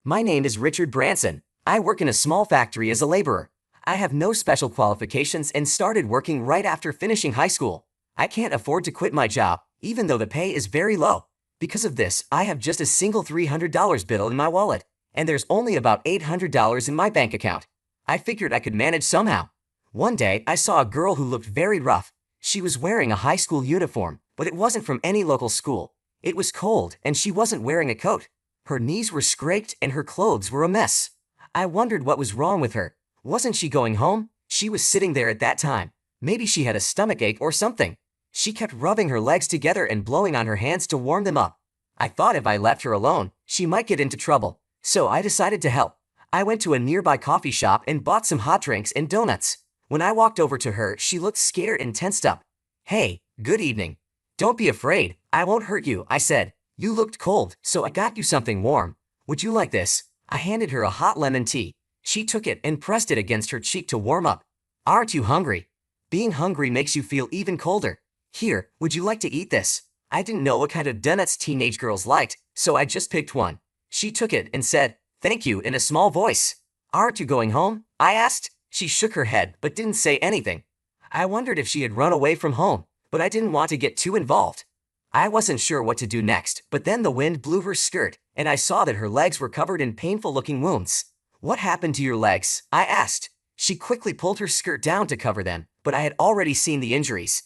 My name is Richard Branson. I work in a small factory as a laborer. I have no special qualifications and started working right after finishing high school. I can't afford to quit my job, even though the pay is very low. Because of this, I have just a single $300 bill in my wallet, and there's only about $800 in my bank account. I figured I could manage somehow. One day, I saw a girl who looked very rough. She was wearing a high school uniform, but it wasn't from any local school. It was cold, and she wasn't wearing a coat. Her knees were scraped and her clothes were a mess. I wondered what was wrong with her. Wasn't she going home? She was sitting there at that time. Maybe she had a stomachache or something. She kept rubbing her legs together and blowing on her hands to warm them up. I thought if I left her alone, she might get into trouble. So I decided to help. I went to a nearby coffee shop and bought some hot drinks and donuts. When I walked over to her, she looked scared and tensed up. "Hey, good evening. Don't be afraid, I won't hurt you," I said. "You looked cold, so I got you something warm. Would you like this?" I handed her a hot lemon tea. She took it and pressed it against her cheek to warm up. "Aren't you hungry? Being hungry makes you feel even colder. Here, would you like to eat this?" I didn't know what kind of donuts teenage girls liked, so I just picked one. She took it and said, "Thank you," in a small voice. "Aren't you going home?" I asked. She shook her head but didn't say anything. I wondered if she had run away from home, but I didn't want to get too involved. I wasn't sure what to do next, but then the wind blew her skirt, and I saw that her legs were covered in painful-looking wounds. "What happened to your legs?" I asked. She quickly pulled her skirt down to cover them, but I had already seen the injuries.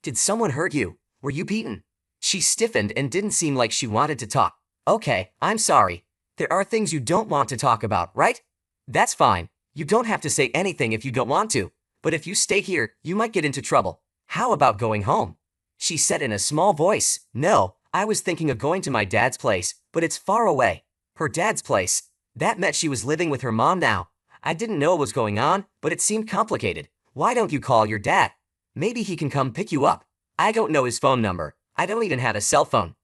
"Did someone hurt you? Were you beaten?" She stiffened and didn't seem like she wanted to talk. "Okay, I'm sorry. There are things you don't want to talk about, right? That's fine. You don't have to say anything if you don't want to, but if you stay here, you might get into trouble. How about going home?" She said in a small voice. "No, I was thinking of going to my dad's place, but it's far away." Her dad's place. That meant she was living with her mom now. I didn't know what was going on, but it seemed complicated. "Why don't you call your dad? Maybe he can come pick you up." "I don't know his phone number. I don't even have a cell phone."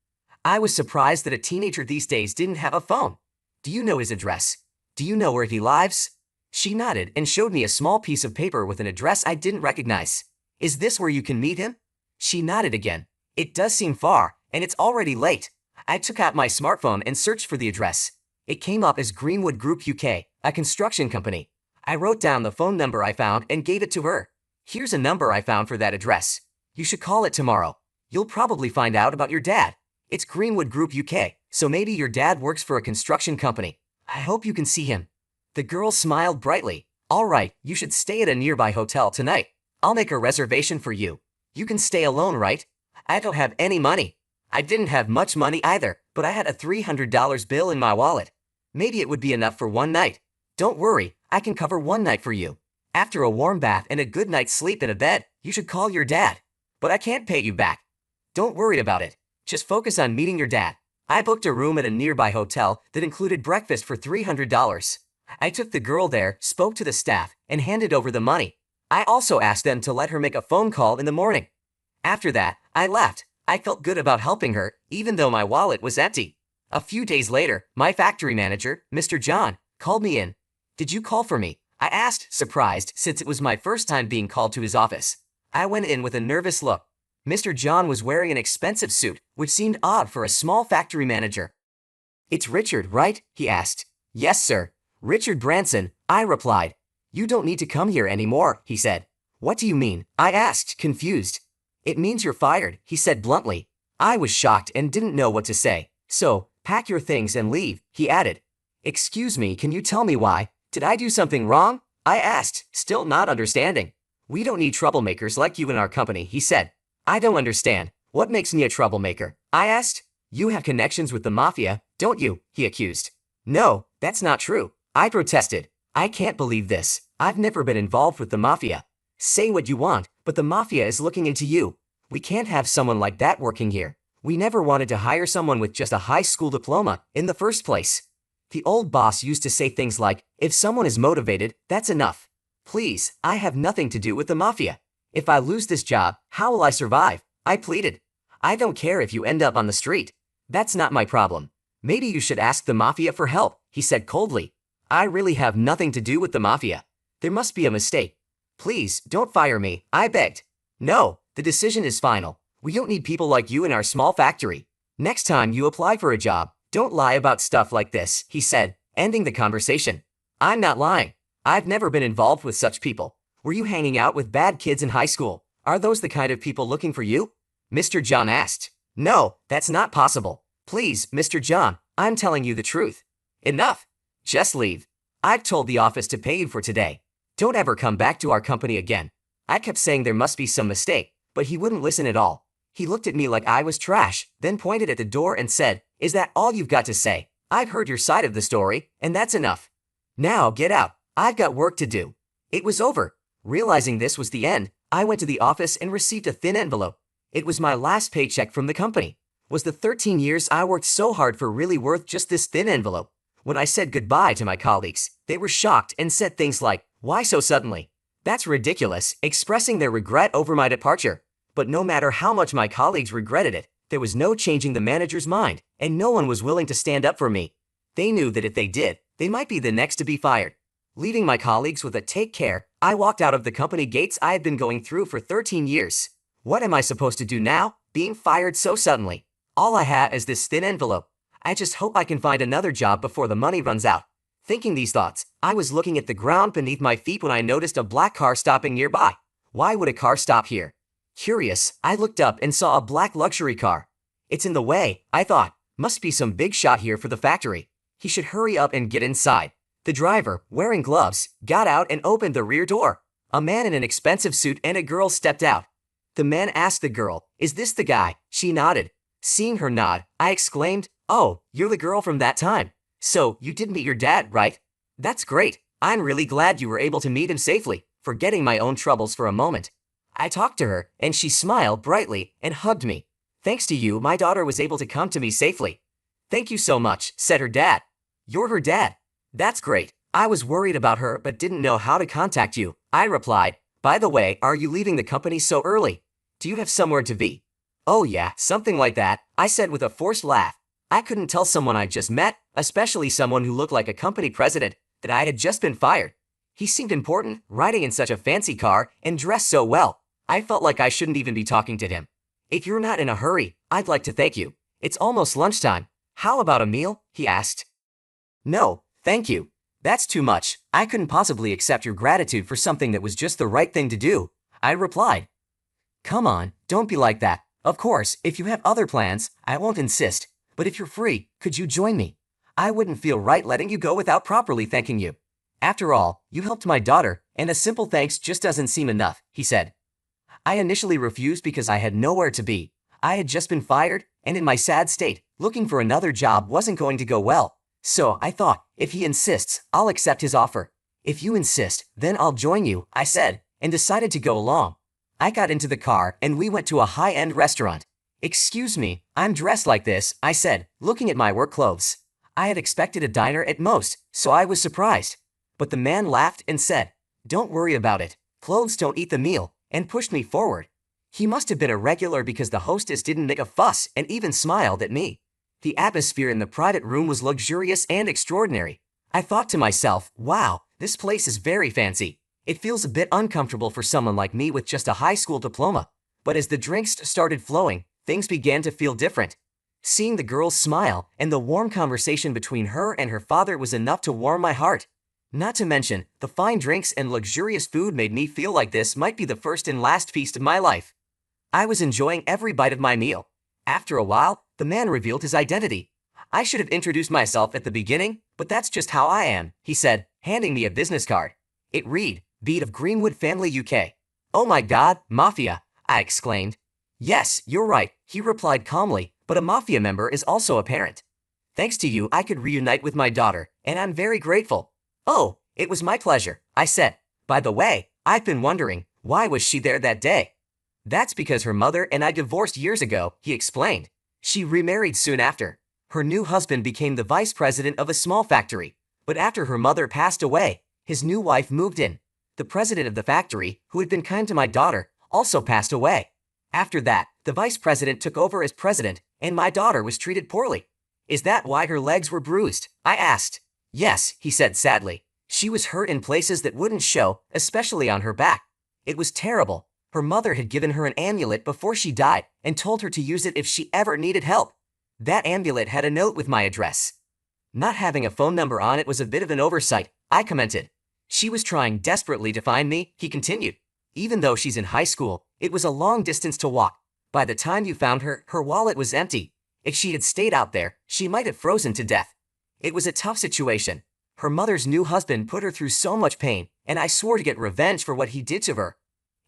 I was surprised that a teenager these days didn't have a phone. "Do you know his address? Do you know where he lives?" She nodded and showed me a small piece of paper with an address I didn't recognize. "Is this where you can meet him?" She nodded again. "It does seem far, and it's already late." I took out my smartphone and searched for the address. It came up as Greenwood Group UK, a construction company. I wrote down the phone number I found and gave it to her. "Here's a number I found for that address. You should call it tomorrow. You'll probably find out about your dad. It's Greenwood Group UK, so maybe your dad works for a construction company. I hope you can see him." The girl smiled brightly. "All right, you should stay at a nearby hotel tonight. I'll make a reservation for you. You can stay alone, right?" I don't have any money. I didn't have much money either, but I had a $300 bill in my wallet. Maybe it would be enough for one night. "Don't worry, I can cover one night for you. After a warm bath and a good night's sleep in a bed, you should call your dad. But I can't pay you back. Don't worry about it. Just focus on meeting your dad." I booked a room at a nearby hotel that included breakfast for $300. I took the girl there, spoke to the staff, and handed over the money. I also asked them to let her make a phone call in the morning. After that, I left. I felt good about helping her, even though my wallet was empty. A few days later, my factory manager, Mr. John, called me in. "Did you call for me?" I asked, surprised, since it was my first time being called to his office. I went in with a nervous look. Mr. John was wearing an expensive suit, which seemed odd for a small factory manager. "It's Richard, right?" he asked. "Yes, sir. Richard Branson," I replied. "You don't need to come here anymore," he said. "What do you mean?" I asked, confused. "It means you're fired," he said bluntly. I was shocked and didn't know what to say. "So, pack your things and leave," he added. "Excuse me, can you tell me why? Did I do something wrong?" I asked, still not understanding. "We don't need troublemakers like you in our company," he said. "I don't understand. What makes me a troublemaker?" I asked. "You have connections with the mafia, don't you?" he accused. "No, that's not true," I protested. "I can't believe this. I've never been involved with the mafia." "Say what you want, but the mafia is looking into you. We can't have someone like that working here. We never wanted to hire someone with just a high school diploma in the first place." The old boss used to say things like, "If someone is motivated, that's enough." "Please, I have nothing to do with the mafia. If I lose this job, how will I survive?" I pleaded. "I don't care if you end up on the street. That's not my problem. Maybe you should ask the mafia for help," he said coldly. "I really have nothing to do with the mafia. There must be a mistake. Please, don't fire me," I begged. "No, the decision is final. We don't need people like you in our small factory. Next time you apply for a job, don't lie about stuff like this," he said, ending the conversation. I'm not lying. I've never been involved with such people. Were you hanging out with bad kids in high school? Are those the kind of people looking for you? Mr. John asked. No, that's not possible. Please, Mr. John, I'm telling you the truth. Enough. Just leave. I've told the office to pay you for today. Don't ever come back to our company again. I kept saying there must be some mistake, but he wouldn't listen at all. He looked at me like I was trash, then pointed at the door and said, Is that all you've got to say? I've heard your side of the story, and that's enough. Now get out. I've got work to do. It was over. Realizing this was the end, I went to the office and received a thin envelope. It was my last paycheck from the company. Was the 13 years I worked so hard for really worth just this thin envelope? When I said goodbye to my colleagues, they were shocked and said things like, Why so suddenly? That's ridiculous, expressing their regret over my departure. But no matter how much my colleagues regretted it, there was no changing the manager's mind, and no one was willing to stand up for me. They knew that if they did, they might be the next to be fired. Leaving my colleagues with a take care, I walked out of the company gates I had been going through for 13 years. What am I supposed to do now, being fired so suddenly? All I have is this thin envelope. I just hope I can find another job before the money runs out. Thinking these thoughts, I was looking at the ground beneath my feet when I noticed a black car stopping nearby. Why would a car stop here? Curious, I looked up and saw a black luxury car. It's in the way, I thought. Must be some big shot here for the factory. He should hurry up and get inside. The driver, wearing gloves, got out and opened the rear door. A man in an expensive suit and a girl stepped out. The man asked the girl, Is this the guy? She nodded. Seeing her nod, I exclaimed, Oh, you're the girl from that time. So, you did meet your dad, right? That's great. I'm really glad you were able to meet him safely, forgetting my own troubles for a moment. I talked to her, and she smiled brightly and hugged me. Thanks to you, my daughter was able to come to me safely. Thank you so much, said her dad. You're her dad. That's great. I was worried about her but didn't know how to contact you. I replied, By the way, are you leaving the company so early? Do you have somewhere to be? Oh yeah, something like that, I said with a forced laugh. I couldn't tell someone I just met, especially someone who looked like a company president, that I had just been fired. He seemed important, riding in such a fancy car and dressed so well. I felt like I shouldn't even be talking to him. If you're not in a hurry, I'd like to thank you. It's almost lunchtime. How about a meal? He asked. No, thank you. That's too much. I couldn't possibly accept your gratitude for something that was just the right thing to do. I replied. Come on, don't be like that. Of course, if you have other plans, I won't insist. But if you're free, could you join me? I wouldn't feel right letting you go without properly thanking you. After all, you helped my daughter, and a simple thanks just doesn't seem enough, he said. I initially refused because I had nowhere to be. I had just been fired, and in my sad state, looking for another job wasn't going to go well. So I thought, if he insists, I'll accept his offer. If you insist, then I'll join you, I said, and decided to go along. I got into the car and we went to a high-end restaurant. Excuse me, I'm dressed like this, I said, looking at my work clothes. I had expected a diner at most, so I was surprised. But the man laughed and said, Don't worry about it. Clothes don't eat the meal, and pushed me forward. He must have been a regular because the hostess didn't make a fuss and even smiled at me. The atmosphere in the private room was luxurious and extraordinary. I thought to myself, wow, this place is very fancy. It feels a bit uncomfortable for someone like me with just a high school diploma. But as the drinks started flowing, things began to feel different. Seeing the girl's smile and the warm conversation between her and her father was enough to warm my heart. Not to mention, the fine drinks and luxurious food made me feel like this might be the first and last feast of my life. I was enjoying every bite of my meal. After a while, the man revealed his identity. I should have introduced myself at the beginning, but that's just how I am, he said, handing me a business card. It read, Bede of Greenwood Family UK. Oh my God, Mafia, I exclaimed. Yes, you're right, he replied calmly, but a Mafia member is also a parent. Thanks to you, I could reunite with my daughter, and I'm very grateful. Oh, it was my pleasure, I said. By the way, I've been wondering, why was she there that day? That's because her mother and I divorced years ago, he explained. She remarried soon after. Her new husband became the vice president of a small factory, but after her mother passed away, his new wife moved in. The president of the factory, who had been kind to my daughter, also passed away. After that, the vice president took over as president, and my daughter was treated poorly. Is that why her legs were bruised? I asked. Yes, he said sadly. She was hurt in places that wouldn't show, especially on her back. It was terrible. Her mother had given her an amulet before she died and told her to use it if she ever needed help. That amulet had a note with my address. Not having a phone number on it was a bit of an oversight, I commented. She was trying desperately to find me, he continued. Even though she's in high school, it was a long distance to walk. By the time you found her, her wallet was empty. If she had stayed out there, she might have frozen to death. It was a tough situation. Her mother's new husband put her through so much pain, and I swore to get revenge for what he did to her.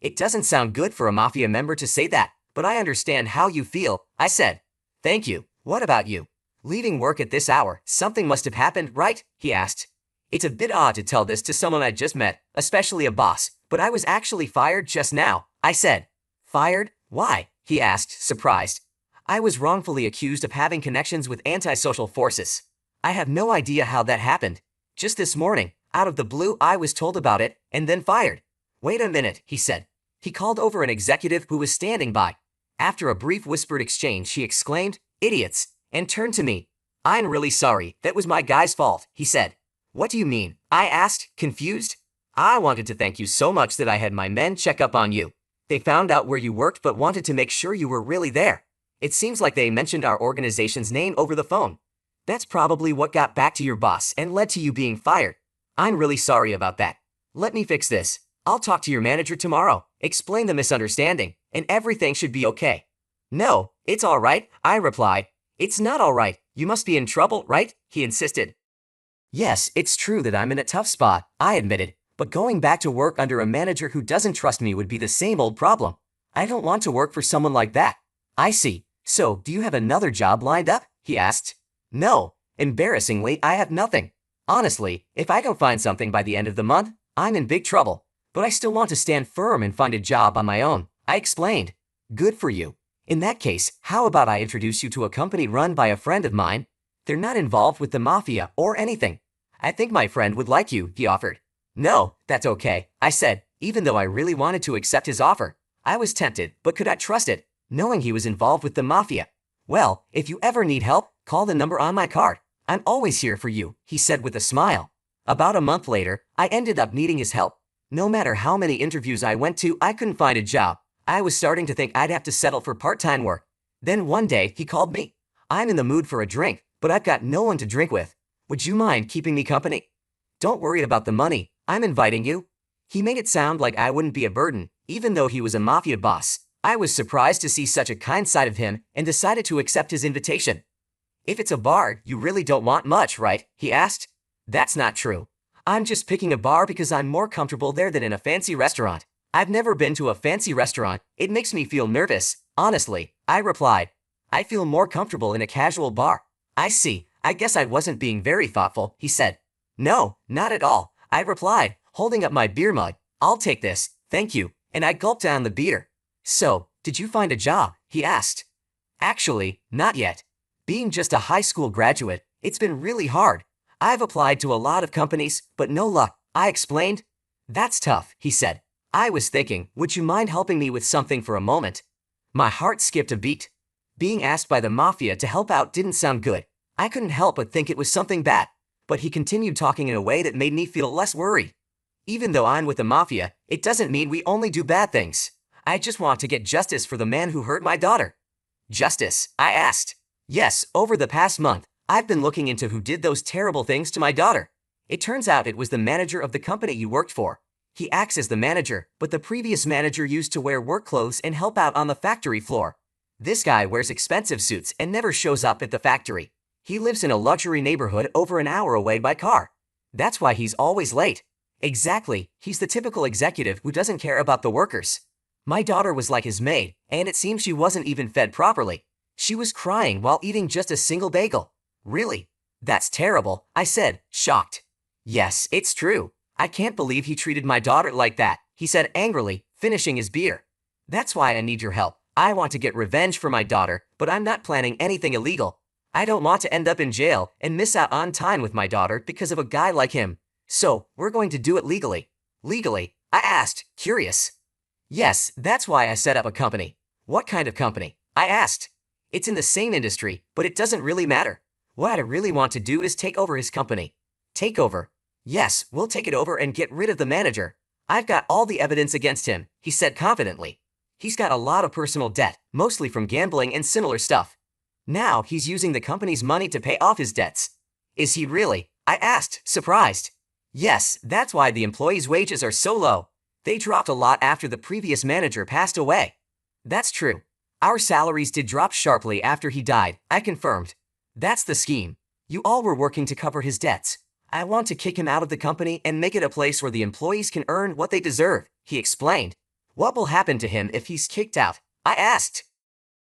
It doesn't sound good for a mafia member to say that, but I understand how you feel, I said. Thank you. What about you? Leaving work at this hour, something must have happened, right? He asked. It's a bit odd to tell this to someone I just met, especially a boss, but I was actually fired just now, I said. Fired? Why? He asked, surprised. I was wrongfully accused of having connections with antisocial forces. I have no idea how that happened. Just this morning, out of the blue, I was told about it, and then fired. Wait a minute, he said. He called over an executive who was standing by. After a brief whispered exchange, she exclaimed, "Idiots," and turned to me. "I'm really sorry, that was my guy's fault," he said. "What do you mean?" I asked, confused. "I wanted to thank you so much that I had my men check up on you. They found out where you worked but wanted to make sure you were really there. It seems like they mentioned our organization's name over the phone. That's probably what got back to your boss and led to you being fired. I'm really sorry about that. Let me fix this. I'll talk to your manager tomorrow, explain the misunderstanding, and everything should be okay." "No, it's all right," I replied. "It's not all right. You must be in trouble, right?" he insisted. "Yes, it's true that I'm in a tough spot," I admitted, "but going back to work under a manager who doesn't trust me would be the same old problem. I don't want to work for someone like that." "I see. So, do you have another job lined up?" he asked. "No. Embarrassingly, I have nothing. Honestly, if I don't find something by the end of the month, I'm in big trouble. But I still want to stand firm and find a job on my own," I explained. "Good for you. In that case, how about I introduce you to a company run by a friend of mine? They're not involved with the mafia or anything. I think my friend would like you," he offered. "No, that's okay," I said, even though I really wanted to accept his offer. I was tempted, but could I trust it, knowing he was involved with the mafia? "Well, if you ever need help, call the number on my card. I'm always here for you," he said with a smile. About a month later, I ended up needing his help. No matter how many interviews I went to, I couldn't find a job. I was starting to think I'd have to settle for part-time work. Then one day, he called me. "I'm in the mood for a drink, but I've got no one to drink with. Would you mind keeping me company?" "Don't worry about the money. I'm inviting you." He made it sound like I wouldn't be a burden, even though he was a mafia boss. I was surprised to see such a kind side of him and decided to accept his invitation. "If it's a bar, you really don't want much, right?" he asked. "That's not true. I'm just picking a bar because I'm more comfortable there than in a fancy restaurant. I've never been to a fancy restaurant. It makes me feel nervous, honestly," I replied. "I feel more comfortable in a casual bar." "I see. I guess I wasn't being very thoughtful," he said. "No, not at all," I replied, holding up my beer mug. "I'll take this, thank you," and I gulped down the beer. "So, did you find a job?" he asked. "Actually, not yet. Being just a high school graduate, it's been really hard. I've applied to a lot of companies, but no luck," I explained. "That's tough," he said. I was thinking, would you mind helping me with something for a moment? My heart skipped a beat. Being asked by the mafia to help out didn't sound good. I couldn't help but think it was something bad. But he continued talking in a way that made me feel less worried. "Even though I'm with the mafia, it doesn't mean we only do bad things. I just want to get justice for the man who hurt my daughter." "Justice?" I asked. "Yes, over the past month, I've been looking into who did those terrible things to my daughter. It turns out it was the manager of the company you worked for. He acts as the manager, but the previous manager used to wear work clothes and help out on the factory floor. This guy wears expensive suits and never shows up at the factory. He lives in a luxury neighborhood over an hour away by car. That's why he's always late." "Exactly, he's the typical executive who doesn't care about the workers. My daughter was like his maid, and it seems she wasn't even fed properly. She was crying while eating just a single bagel." "Really? That's terrible," I said, shocked. "Yes, it's true. I can't believe he treated my daughter like that," he said angrily, finishing his beer. "That's why I need your help. I want to get revenge for my daughter, but I'm not planning anything illegal. I don't want to end up in jail and miss out on time with my daughter because of a guy like him. So, we're going to do it legally." "Legally?" I asked, curious. "Yes, that's why I set up a company." "What kind of company?" I asked. "It's in the same industry, but it doesn't really matter. What I really want to do is take over his company." "Take over?" "Yes, we'll take it over and get rid of the manager. I've got all the evidence against him," he said confidently. "He's got a lot of personal debt, mostly from gambling and similar stuff. Now he's using the company's money to pay off his debts. Is he really? I asked, surprised. Yes, that's why the employees' wages are so low. They dropped a lot after the previous manager passed away. That's true. Our salaries did drop sharply after he died, I confirmed. That's the scheme. You all were working to cover his debts. I want to kick him out of the company and make it a place where the employees can earn what they deserve, he explained. What will happen to him if he's kicked out? I asked.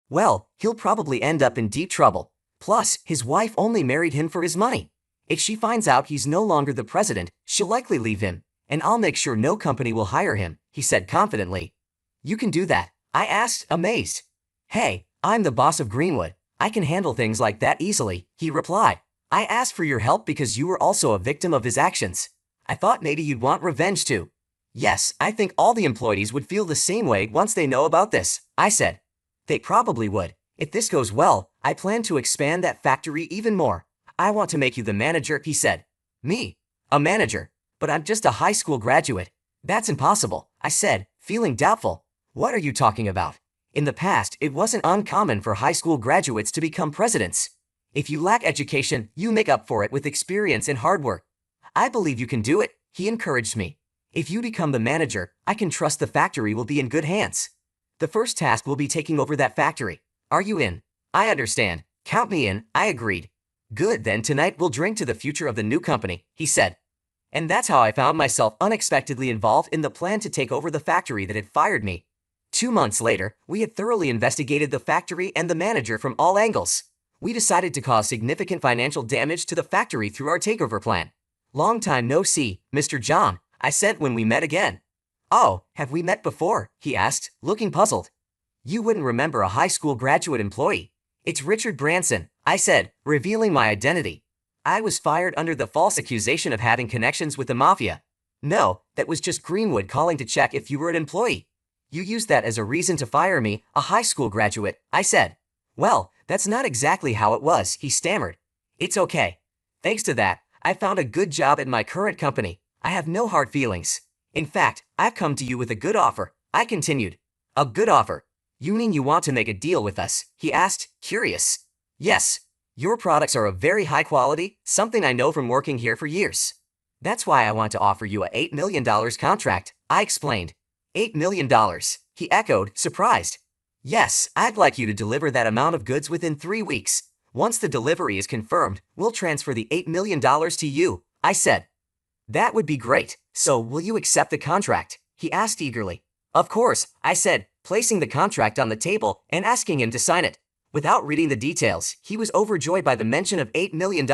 Well, he'll probably end up in deep trouble. Plus, his wife only married him for his money. If she finds out he's no longer the president, she'll likely leave him, and I'll make sure no company will hire him, he said confidently. You can do that? I asked, amazed. Hey, I'm the boss of Greenwood. I can handle things like that easily, he replied. I asked for your help because you were also a victim of his actions. I thought maybe you'd want revenge too. Yes, I think all the employees would feel the same way once they know about this, I said. They probably would. If this goes well, I plan to expand that factory even more. I want to make you the manager, he said. Me? A manager? But I'm just a high school graduate. That's impossible, I said, feeling doubtful. What are you talking about? In the past, it wasn't uncommon for high school graduates to become presidents. If you lack education, you make up for it with experience and hard work. I believe you can do it, he encouraged me. If you become the manager, I can trust the factory will be in good hands. The first task will be taking over that factory. Are you in? I understand. Count me in, I agreed. Good, then tonight we'll drink to the future of the new company, he said. And that's how I found myself unexpectedly involved in the plan to take over the factory that had fired me. 2 months later, we had thoroughly investigated the factory and the manager from all angles. We decided to cause significant financial damage to the factory through our takeover plan. Long time no see, Mr. John, I said when we met again. Oh, have we met before? He asked, looking puzzled. You wouldn't remember a high school graduate employee. It's Richard Branson, I said, revealing my identity. I was fired under the false accusation of having connections with the mafia. No, that was just Greenwood calling to check if you were an employee. You used that as a reason to fire me, a high school graduate, I said. Well, that's not exactly how it was, he stammered. It's okay. Thanks to that, I found a good job at my current company. I have no hard feelings. In fact, I've come to you with a good offer, I continued. A good offer? You mean you want to make a deal with us? He asked, curious. Yes. Your products are of very high quality, something I know from working here for years. That's why I want to offer you a $8 million contract, I explained. $8 million, he echoed, surprised. Yes, I'd like you to deliver that amount of goods within 3 weeks. Once the delivery is confirmed, we'll transfer the $8 million to you, I said. That would be great. So will you accept the contract? He asked eagerly. Of course, I said, placing the contract on the table and asking him to sign it. Without reading the details, he was overjoyed by the mention of $8 million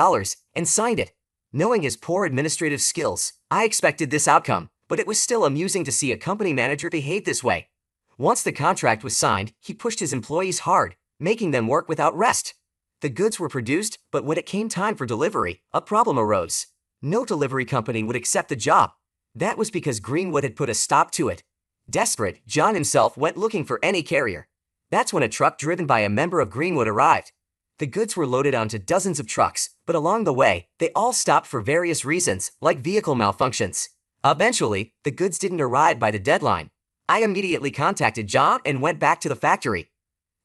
and signed it. Knowing his poor administrative skills, I expected this outcome, but it was still amusing to see a company manager behave this way. Once the contract was signed, he pushed his employees hard, making them work without rest. The goods were produced, but when it came time for delivery, a problem arose. No delivery company would accept the job. That was because Greenwood had put a stop to it. Desperate, John himself went looking for any carrier. That's when a truck driven by a member of Greenwood arrived. The goods were loaded onto dozens of trucks, but along the way, they all stopped for various reasons, like vehicle malfunctions. Eventually, the goods didn't arrive by the deadline. I immediately contacted John and went back to the factory.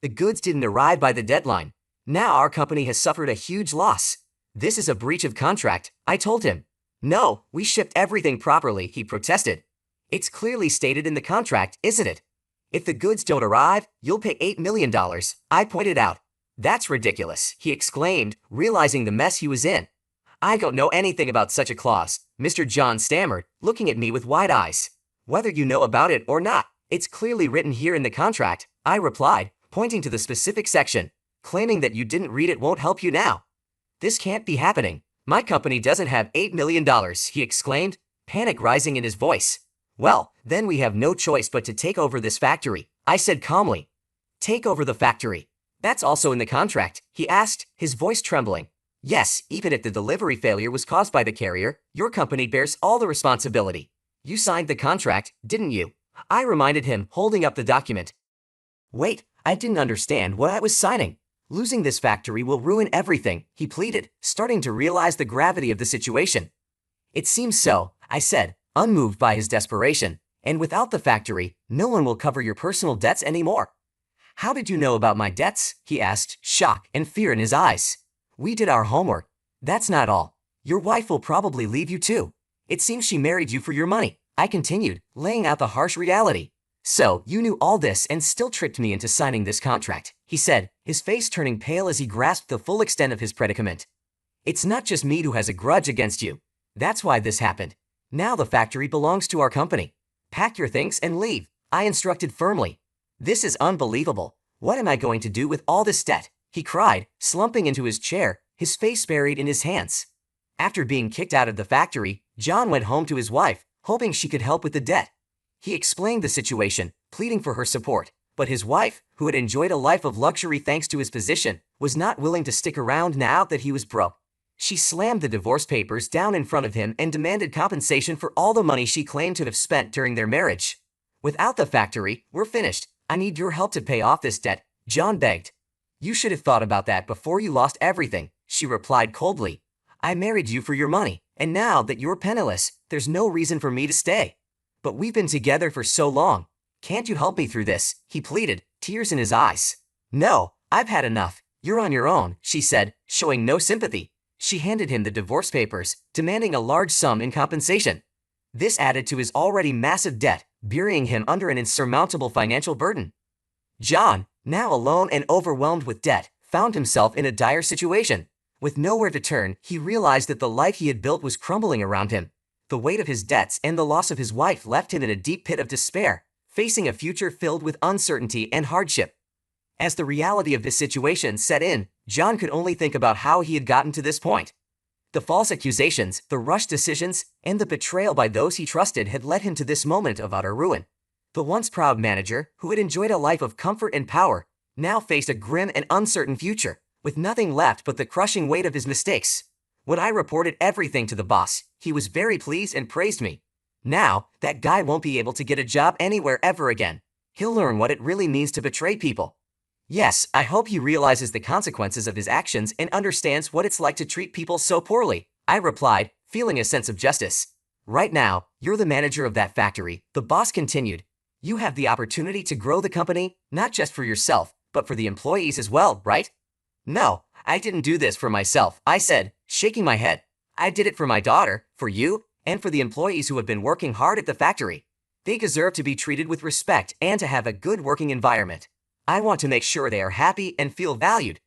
The goods didn't arrive by the deadline. Now our company has suffered a huge loss. This is a breach of contract, I told him. No, we shipped everything properly, he protested. It's clearly stated in the contract, isn't it? If the goods don't arrive, you'll pay $8 million, I pointed out. That's ridiculous, he exclaimed, realizing the mess he was in. I don't know anything about such a clause, Mr. John stammered, looking at me with wide eyes. Whether you know about it or not, it's clearly written here in the contract, I replied, pointing to the specific section. Claiming that you didn't read it won't help you now. This can't be happening. My company doesn't have $8 million, he exclaimed, panic rising in his voice. Well, then we have no choice but to take over this factory, I said calmly. Take over the factory. That's also in the contract, he asked, his voice trembling. Yes, even if the delivery failure was caused by the carrier, your company bears all the responsibility. You signed the contract, didn't you? I reminded him, holding up the document. Wait, I didn't understand what I was signing. Losing this factory will ruin everything, he pleaded, starting to realize the gravity of the situation. It seems so, I said, unmoved by his desperation. And without the factory, no one will cover your personal debts anymore. How did you know about my debts? He asked, shock and fear in his eyes. We did our homework. That's not all. Your wife will probably leave you too. It seems she married you for your money, I continued, laying out the harsh reality. So, you knew all this and still tricked me into signing this contract, he said, his face turning pale as he grasped the full extent of his predicament. It's not just me who has a grudge against you. That's why this happened. Now the factory belongs to our company. Pack your things and leave, I instructed firmly. This is unbelievable. What am I going to do with all this debt? He cried, slumping into his chair, his face buried in his hands. After being kicked out of the factory, John went home to his wife, hoping she could help with the debt. He explained the situation, pleading for her support, but his wife, who had enjoyed a life of luxury thanks to his position, was not willing to stick around now that he was broke. She slammed the divorce papers down in front of him and demanded compensation for all the money she claimed to have spent during their marriage. Without the factory, we're finished. I need your help to pay off this debt, John begged. You should have thought about that before you lost everything, she replied coldly. I married you for your money, and now that you're penniless, there's no reason for me to stay. But we've been together for so long. Can't you help me through this? He pleaded, tears in his eyes. No, I've had enough. You're on your own, she said, showing no sympathy. She handed him the divorce papers, demanding a large sum in compensation. This added to his already massive debt, burying him under an insurmountable financial burden. John, now alone and overwhelmed with debt, found himself in a dire situation. With nowhere to turn, he realized that the life he had built was crumbling around him. The weight of his debts and the loss of his wife left him in a deep pit of despair, facing a future filled with uncertainty and hardship. As the reality of this situation set in, John could only think about how he had gotten to this point. The false accusations, the rushed decisions, and the betrayal by those he trusted had led him to this moment of utter ruin. The once proud manager, who had enjoyed a life of comfort and power, now faced a grim and uncertain future, with nothing left but the crushing weight of his mistakes. When I reported everything to the boss, he was very pleased and praised me. Now, that guy won't be able to get a job anywhere ever again. He'll learn what it really means to betray people. Yes, I hope he realizes the consequences of his actions and understands what it's like to treat people so poorly, I replied, feeling a sense of justice. Right now, you're the manager of that factory, the boss continued. You have the opportunity to grow the company, not just for yourself, but for the employees as well, right? No, I didn't do this for myself, I said, shaking my head. I did it for my daughter, for you, and for the employees who have been working hard at the factory. They deserve to be treated with respect and to have a good working environment. I want to make sure they are happy and feel valued.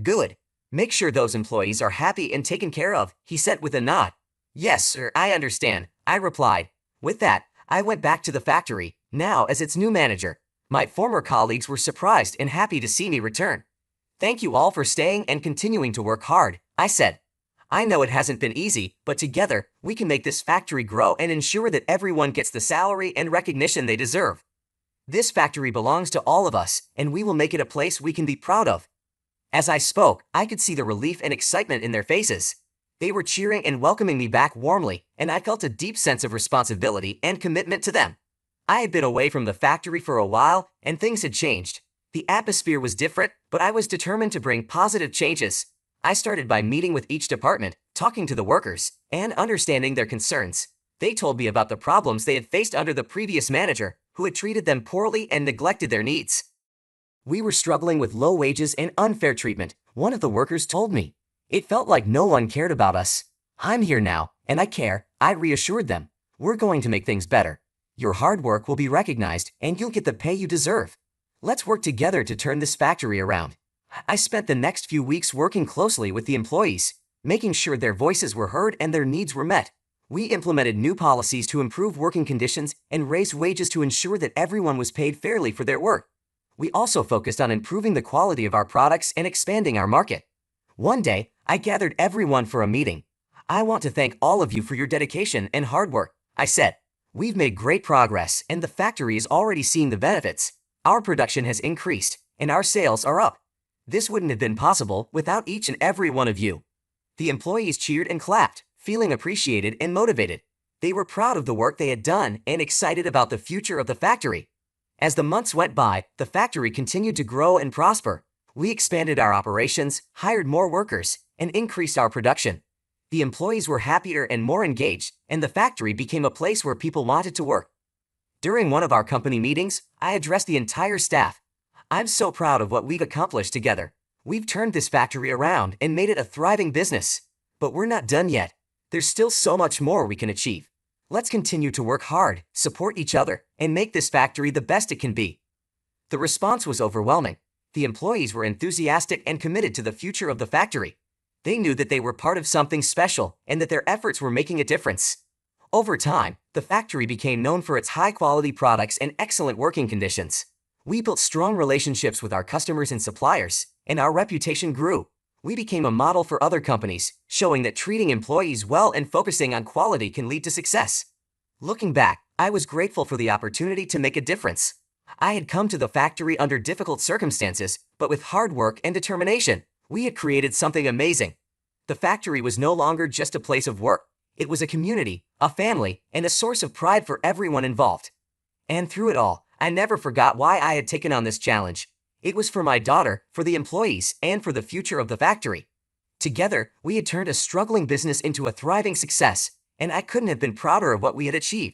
Good. Make sure those employees are happy and taken care of, he said with a nod. Yes, sir, I understand, I replied. With that, I went back to the factory, now as its new manager. My former colleagues were surprised and happy to see me return. Thank you all for staying and continuing to work hard, I said. I know it hasn't been easy, but together, we can make this factory grow and ensure that everyone gets the salary and recognition they deserve. This factory belongs to all of us, and we will make it a place we can be proud of. As I spoke, I could see the relief and excitement in their faces. They were cheering and welcoming me back warmly, and I felt a deep sense of responsibility and commitment to them. I had been away from the factory for a while, and things had changed. The atmosphere was different, but I was determined to bring positive changes. I started by meeting with each department, talking to the workers, and understanding their concerns. They told me about the problems they had faced under the previous manager, who had treated them poorly and neglected their needs. We were struggling with low wages and unfair treatment, one of the workers told me. It felt like no one cared about us. I'm here now, and I care, I reassured them. We're going to make things better. Your hard work will be recognized, and you'll get the pay you deserve. Let's work together to turn this factory around. I spent the next few weeks working closely with the employees, making sure their voices were heard and their needs were met. We implemented new policies to improve working conditions and raise wages to ensure that everyone was paid fairly for their work. We also focused on improving the quality of our products and expanding our market. One day, I gathered everyone for a meeting. I want to thank all of you for your dedication and hard work, I said. We've made great progress and the factory is already seeing the benefits. Our production has increased and our sales are up. This wouldn't have been possible without each and every one of you. The employees cheered and clapped, feeling appreciated and motivated. They were proud of the work they had done and excited about the future of the factory. As the months went by, the factory continued to grow and prosper. We expanded our operations, hired more workers, and increased our production. The employees were happier and more engaged, and the factory became a place where people wanted to work. During one of our company meetings, I addressed the entire staff. I'm so proud of what we've accomplished together. We've turned this factory around and made it a thriving business. But we're not done yet. There's still so much more we can achieve. Let's continue to work hard, support each other, and make this factory the best it can be. The response was overwhelming. The employees were enthusiastic and committed to the future of the factory. They knew that they were part of something special and that their efforts were making a difference. Over time, the factory became known for its high-quality products and excellent working conditions. We built strong relationships with our customers and suppliers, and our reputation grew. We became a model for other companies, showing that treating employees well and focusing on quality can lead to success. Looking back, I was grateful for the opportunity to make a difference. I had come to the factory under difficult circumstances, but with hard work and determination, we had created something amazing. The factory was no longer just a place of work. It was a community, a family, and a source of pride for everyone involved. And through it all, I never forgot why I had taken on this challenge. It was for my daughter, for the employees, and for the future of the factory. Together, we had turned a struggling business into a thriving success, and I couldn't have been prouder of what we had achieved.